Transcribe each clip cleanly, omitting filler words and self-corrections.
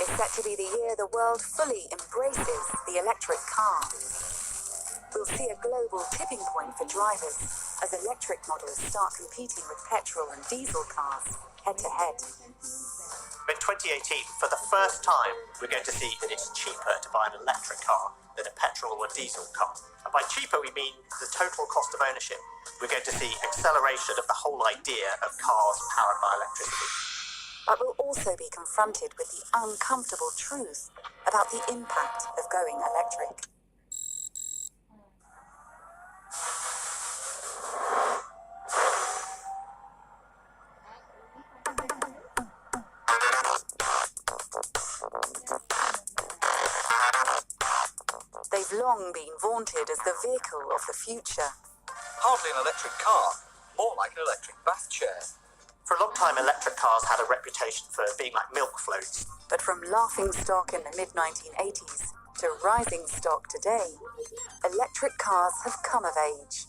is set to be the year the world fully embraces the electric car. We'll see a global tipping point for drivers as electric models start competing with petrol and diesel cars head-to-head. In 2018, for the first time, we're going to see that it's cheaper to buy an electric car than a petrol or diesel car. And by cheaper, we mean the total cost of ownership. We're going to see acceleration of the whole idea of cars powered by electricity. But we'll also be confronted with the uncomfortable truth about the impact of going electric. They've long been vaunted as the vehicle of the future. Hardly an electric car, more like an electric bath chair. For a long time, electric cars had a reputation for being like milk floats. But from laughing stock in the mid-1980s to rising stock today, electric cars have come of age.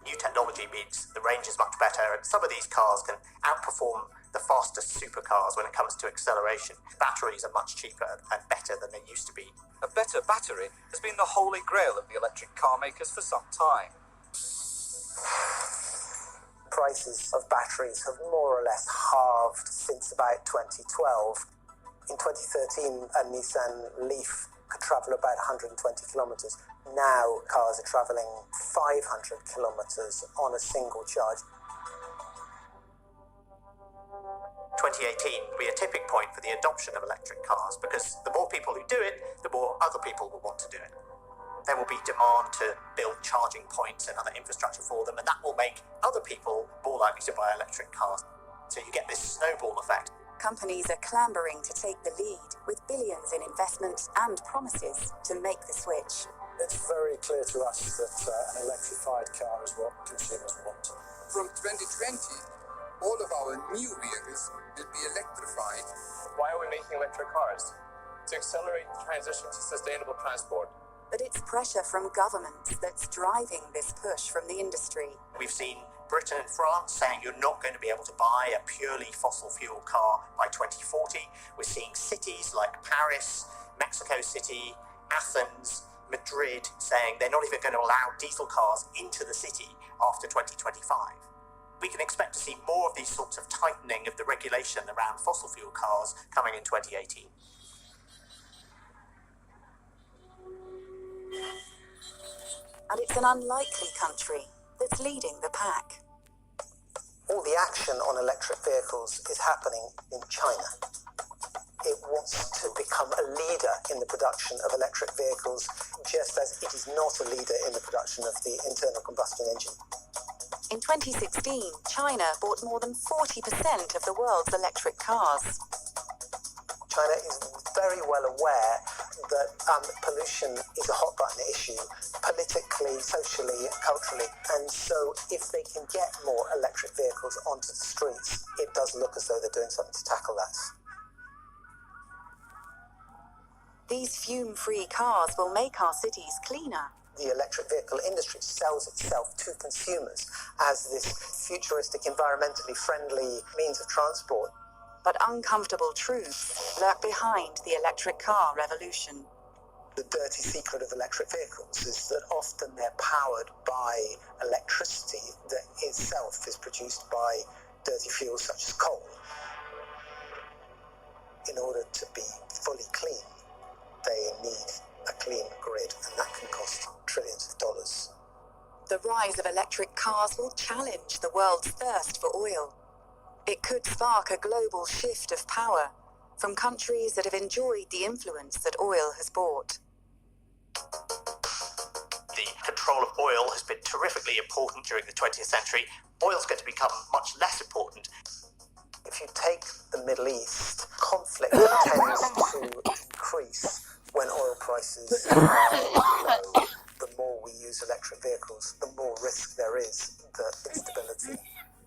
New technology means the range is much better, and some of these cars can outperform the fastest supercars when it comes to acceleration. Batteries are much cheaper and better than they used to be. A better battery has been the holy grail of the electric car makers for some time. Prices of batteries have more or less halved since about 2012. In 2013, a Nissan Leaf could travel about 120 kilometres. Now, cars are travelling 500 kilometres on a single charge. 2018 will be a tipping point for the adoption of electric cars, because the more people who do it, the more other people will want to do it. There will be demand to build charging points and other infrastructure for them, and that will make other people more likely to buy electric cars. So you get this snowball effect. Companies are clambering to take the lead, with billions in investment and promises to make the switch. It's very clear to us that an electrified car is what consumers want. From 2020, all of our new vehicles will be electrified. Why are we making electric cars? To accelerate the transition to sustainable transport. But it's pressure from governments that's driving this push from the industry. We've seen Britain and France saying you're not going to be able to buy a purely fossil fuel car by 2040. We're seeing cities like Paris, Mexico City, Athens, Madrid saying they're not even going to allow diesel cars into the city after 2025. We can expect to see more of these sorts of tightening of the regulation around fossil fuel cars coming in 2018. And it's an unlikely country that's leading the pack. All the action on electric vehicles is happening in China. It wants to become a leader in the production of electric vehicles, just as it is not a leader in the production of the internal combustion engine. In 2016, China bought more than 40% of the world's electric cars. China is very well aware that pollution is a hot-button issue, politically, socially, culturally, and so if they can get more electric vehicles onto the streets, it does look as though they're doing something to tackle that. These fume-free cars will make our cities cleaner. The electric vehicle industry sells itself to consumers as this futuristic, environmentally friendly means of transport. But uncomfortable truths lurk behind the electric car revolution. The dirty secret of electric vehicles is that often they're powered by electricity that itself is produced by dirty fuels such as coal. In order to be fully clean, they need a clean grid, and that can cost trillions of dollars. The rise of electric cars will challenge the world's thirst for oil. It could spark a global shift of power from countries that have enjoyed the influence that oil has brought. The control of oil has been terrifically important during the 20th century. Oil's going to become much less important. If you take the Middle East, conflict tends to increase when oil prices are low. The more we use electric vehicles, the more risk there is that instability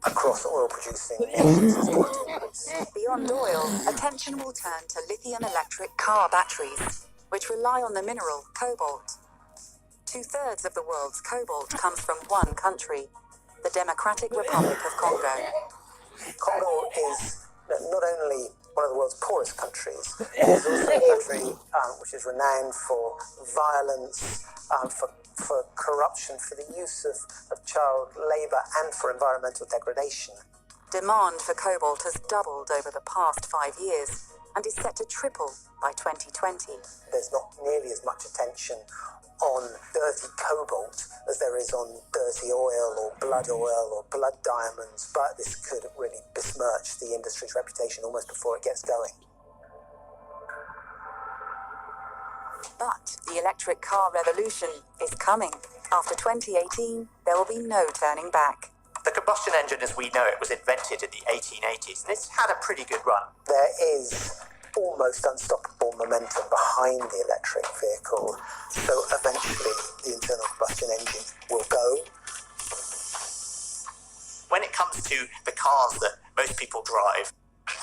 across oil-producing nations is going to increase. Beyond oil, attention will turn to lithium electric car batteries, which rely on the mineral cobalt. 2/3 of the world's cobalt comes from one country, the Democratic Republic of Congo. Congo is not only one of the world's poorest countries. It's also a country which is renowned for violence, for corruption, for the use of child labour, and for environmental degradation. Demand for cobalt has doubled over the past 5 years and is set to triple by 2020. There's not nearly as much attention on dirty cobalt as there is on dirty oil or blood diamonds, but this could really besmirch the industry's reputation almost before it gets going. But the electric car revolution is coming. After 2018, there will be no turning back. The combustion engine as we know it was invented in the 1880s, and it's had a pretty good run. There is almost unstoppable momentum behind the electric vehicle, so eventually the internal combustion engine will go. When it comes to the cars that most people drive,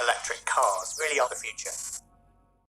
electric cars really are the future.